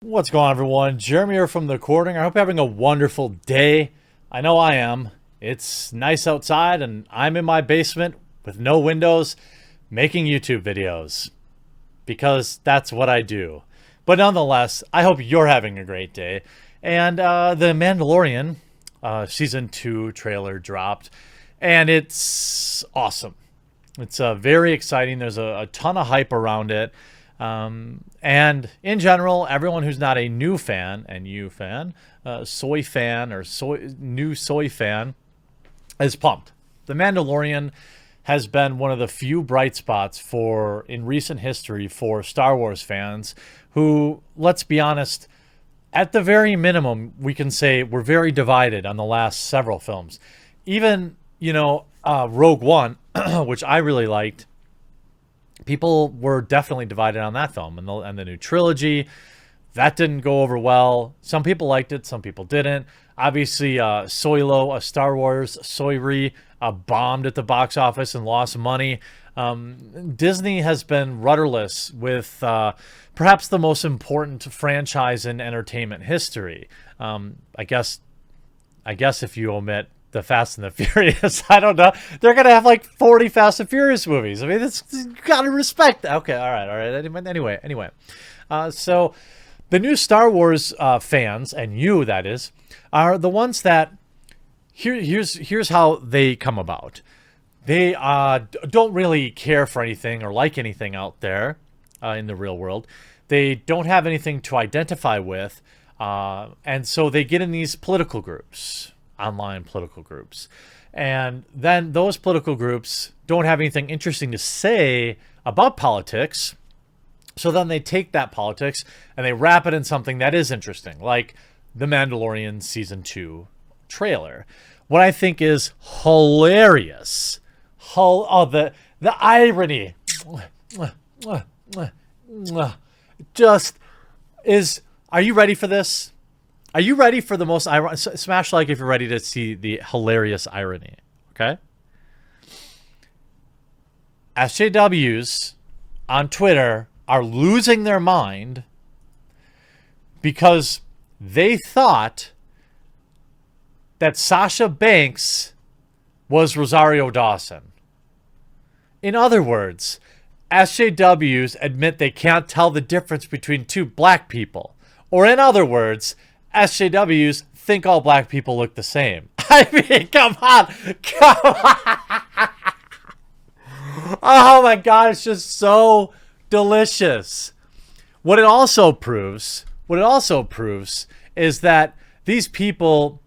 What's going on, everyone? Jeremy here from the recording. I hope you're having a wonderful day. I know I am. It's nice outside, and I'm in my basement with no windows making YouTube videos because that's what I do. But nonetheless, I hope you're having a great day. And the Mandalorian Season 2 trailer dropped, and it's awesome. It's very exciting. There's a ton of hype around it. And in general, everyone who's not a new fan, soy fan, or new soy fan, is pumped. The Mandalorian has been one of the few bright spots in recent history for Star Wars fans who, let's be honest, at the very minimum, we can say we're very divided on the last several films. Even, Rogue One, which I really liked, people were definitely divided on that film, and the new trilogy that didn't go over well. Some people liked it, some people didn't. Obviously, Solo, a Star Wars Soyri, bombed at the box office and lost money. Disney has been rudderless with perhaps the most important franchise in entertainment history. I guess if you omit the Fast and the Furious, I don't know. They're gonna have like 40 Fast and Furious movies. I mean, you gotta respect that. Okay, all right. Anyway, so the new Star Wars fans, and you, that is, are the ones that here's how they come about. They don't really care for anything or like anything out there in the real world. They don't have anything to identify with, and so they get in these political groups. Online political groups, and then those political groups don't have anything interesting to say about politics, so then they take that politics and they wrap it in something that is interesting, like the Mandalorian Season 2 trailer. What I think is hilarious, the irony just is, are you ready for this? Are you ready for the most ironic? Smash like if you're ready to see the hilarious irony, okay? SJWs on Twitter are losing their mind because they thought that Sasha Banks was Rosario Dawson. In other words, SJWs admit they can't tell the difference between two black people. Or in other words, SJWs think all black people look the same. I mean, come on. Oh my God, it's just so delicious. What it also proves is that these people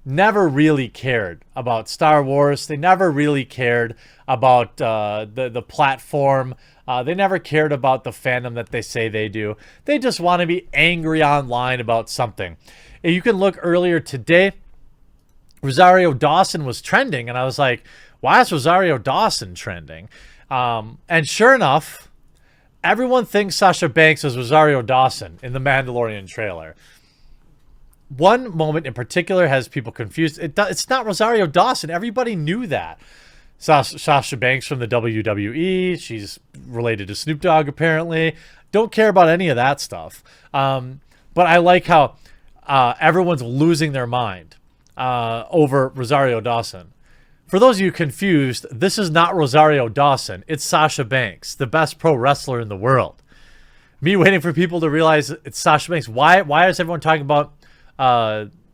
never really cared about Star Wars. They never really cared about the platform. They never cared about the fandom that they say they do. They just want to be angry online about something. You can look earlier today, Rosario Dawson was trending, and I was like, why is Rosario Dawson trending? And sure enough, everyone thinks Sasha Banks is Rosario Dawson in the Mandalorian trailer. One moment in particular has people confused. It's not Rosario Dawson. Everybody knew that. Sasha Banks from the WWE. She's related to Snoop Dogg, apparently. Don't care about any of that stuff. But I like how everyone's losing their mind over Rosario Dawson. For those of you confused, this is not Rosario Dawson. It's Sasha Banks, the best pro wrestler in the world. Me waiting for people to realize it's Sasha Banks. Why is everyone talking about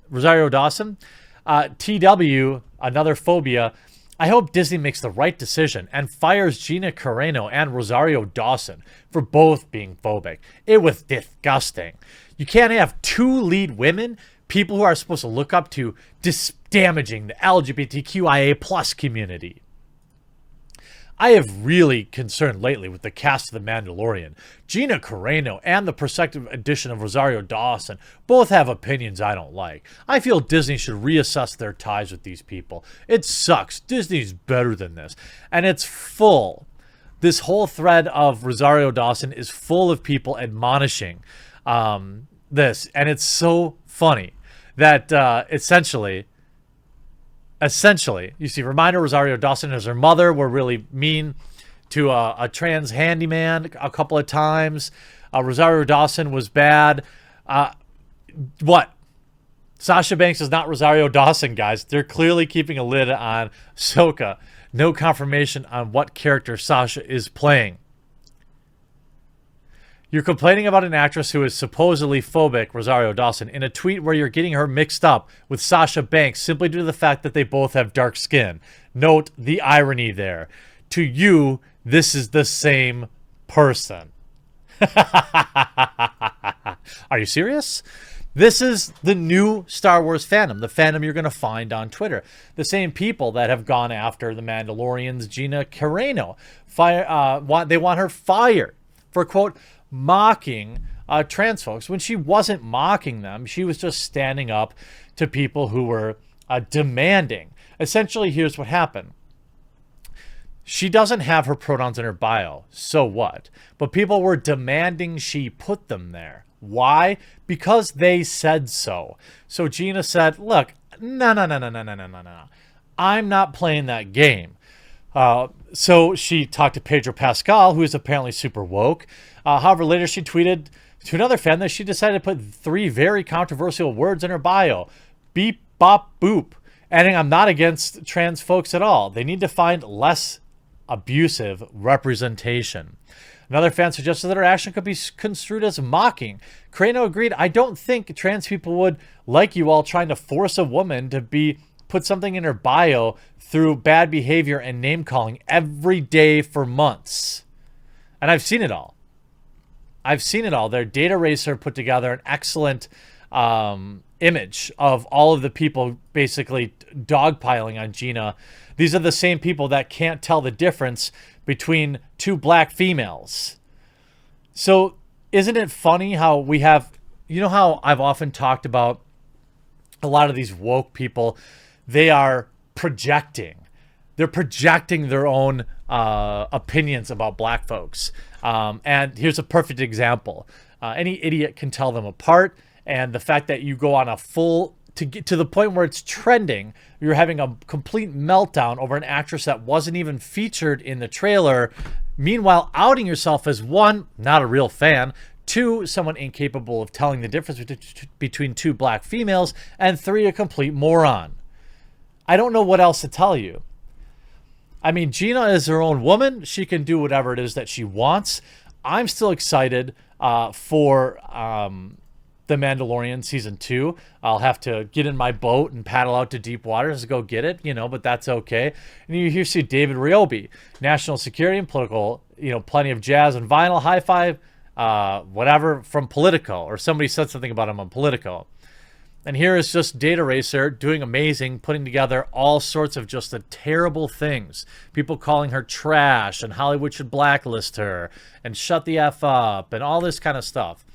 Rosario Dawson? TW, another phobia. I hope Disney makes the right decision and fires Gina Carano and Rosario Dawson for both being phobic. It was disgusting. You can't have two lead women, people who are supposed to look up to, damaging the LGBTQIA plus community. I have really concerned lately with the cast of The Mandalorian. Gina Carano and the prospective addition of Rosario Dawson both have opinions I don't like. I feel Disney should reassess their ties with these people. It sucks. Disney's better than this. And it's full. This whole thread of Rosario Dawson is full of people admonishing this. And it's so funny that essentially, you see, reminder, Rosario Dawson and her mother were really mean to a trans handyman a couple of times. Rosario Dawson was bad What? Sasha Banks is not Rosario Dawson, guys. They're clearly keeping a lid on Ahsoka. No confirmation on what character Sasha is playing. You're complaining about an actress who is supposedly phobic, Rosario Dawson, in a tweet where you're getting her mixed up with Sasha Banks simply due to the fact that they both have dark skin. Note the irony there. To you, this is the same person. Are you serious? This is the new Star Wars fandom, the fandom you're going to find on Twitter. The same people that have gone after the Mandalorian's Gina Carano. They want her fired for, quote, mocking trans folks. When she wasn't mocking them, she was just standing up to people who were demanding. Essentially, here's what happened. She doesn't have her pronouns in her bio, so what? But people were demanding she put them there. Why? Because they said so. So Gina said, look, no. I'm not playing that game. So she talked to Pedro Pascal, who is apparently super woke. However, later she tweeted to another fan that she decided to put 3 very controversial words in her bio. Beep, bop, boop. Adding, I'm not against trans folks at all. They need to find less abusive representation. Another fan suggested that her action could be construed as mocking. Carano agreed, I don't think trans people would like you all trying to force a woman to put something in her bio through bad behavior and name calling every day for months. And I've seen it all. Their data racer put together an excellent image of all of the people basically dogpiling on Gina. These are the same people that can't tell the difference between 2 black females. So isn't it funny how we have, you know how I've often talked about a lot of these woke people, they are projecting. They're projecting their own opinions about black folks. And here's a perfect example. Any idiot can tell them apart. And the fact that you go on a full, to get to the point where it's trending, you're having a complete meltdown over an actress that wasn't even featured in the trailer. Meanwhile, outing yourself as 1, not a real fan, 2, someone incapable of telling the difference between 2 black females, and 3, a complete moron. I don't know what else to tell you. I mean, Gina is her own woman. She can do whatever it is that she wants. I'm still excited for The Mandalorian Season 2. I'll have to get in my boat and paddle out to deep waters to go get it, but that's okay. And you see David Ryobi, national security and political, plenty of jazz and vinyl, high five, whatever, from Politico, or somebody said something about him on Politico. And here is just Data Racer doing amazing, putting together all sorts of just the terrible things. People calling her trash, and Hollywood should blacklist her, and shut the F up, and all this kind of stuff.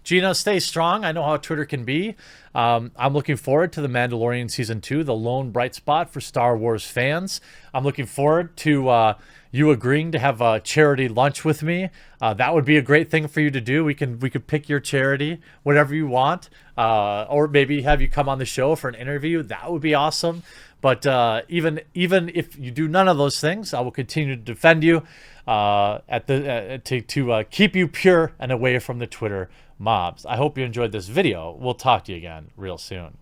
Gina, stay strong. I know how Twitter can be. I'm looking forward to The Mandalorian Season 2, the lone bright spot for Star Wars fans. I'm looking forward to you agreeing to have a charity lunch with me. That would be a great thing for you to do. We could pick your charity, whatever you want, or maybe have you come on the show for an interview. That would be awesome. But even if you do none of those things, I will continue to defend you to keep you pure and away from the Twitter mobs. I hope you enjoyed this video. We'll talk to you again real soon.